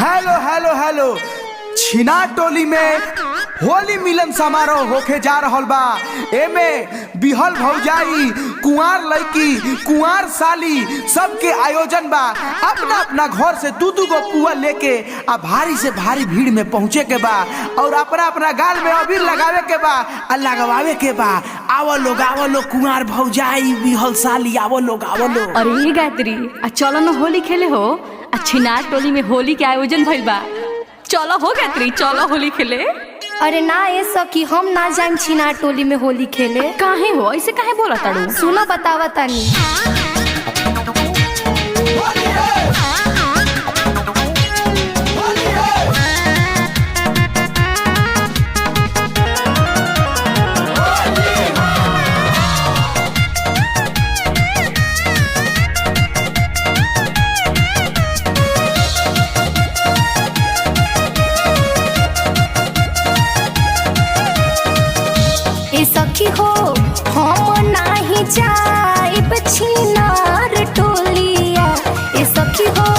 Hello hello hello. छिना टोली में होली मिलन समारोह होके जा रहल बा। एमे बिहल भौजाई, कुंवार लड़की, कुंवार साली सबके आयोजन बा। अपना अपना घर से दू गो पुआ लेके आ भारी से भारी भीड़ में पहुँचे के बा और अपना अपना गाल में अबीर लगावे के बा आ लगवावे के बा। आवो लोग कुंवार भौजाई, बिहल साली, आवो लोग। अरे गायत्री, चलो न होली खेले हो। छिनार टोली में होली के आयोजन भइल बा। चलो हो गायत्री, चलो होली खेले। अरे ना ये सखी, हम ना जाएम छिनार टोली में होली खेले। काहे हो ऐसे काहे बोला ताड़ू? सुनो बतावा तानी। सखी हो हम नाही जाइब छिनार टोलिया। ए सखी हो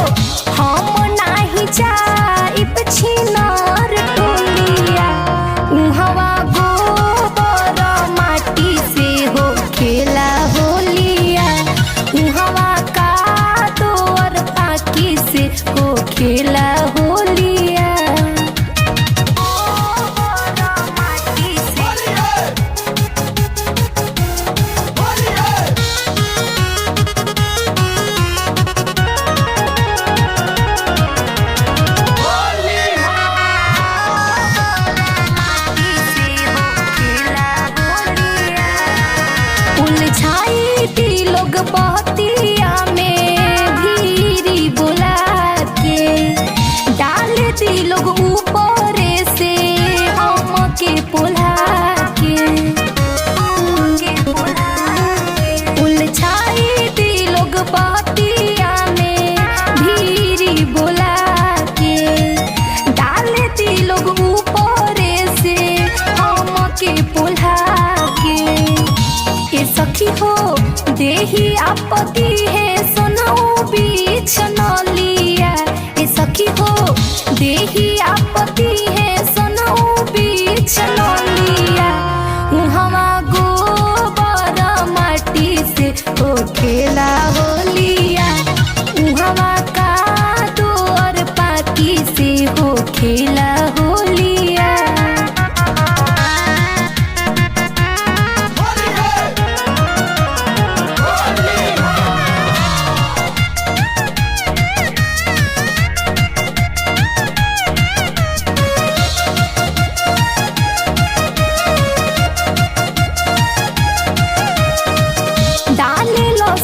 हम नाही जाइब छिनार टोलिया। उहवा गोबर माटी से हो खेला होलिया। उहवा कादोर पाकी से हो खेला होलिया। लोग बहतिया में भीरी बुला के डाल दी लोग ऊपर से हम के पुला के। उलझाई दी लोग बहतिया में भीरी बुला के डाल दी लोग ऊपर से हम के पुला के। ये सखी हो देही आपकी है सुनाओ बीच नलिया। ए सखी हो देही आपकी है सुनाओ बीच नलिया। उहवा गोबर माटी से हो खेला होलिया। उहवा कादोर पाकी से हो खेला होलिया।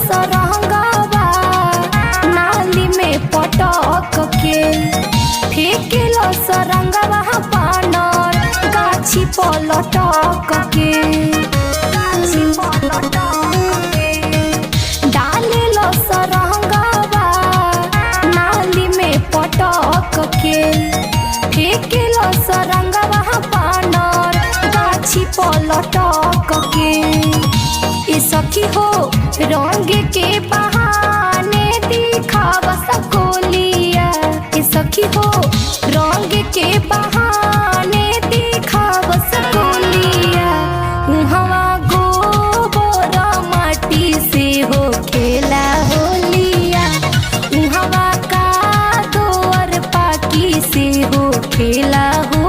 सरंगवा नाली में पटक के फेंकेलो सरंगवा पानर गाछी पलटक के। डालेलो सरंगवा नाली में पटक के फेंकेलो सरंगवा पानर गाछी पलटक के। ए सखी हो रंग के बहाने दिखावा सकोलिया। ए सखी हो रंग के बहाने दिखावा सकोलिया। उहवा गोबर माटी से हो खेला होलिया। उहवा कादोर पाकी से हो खेला हो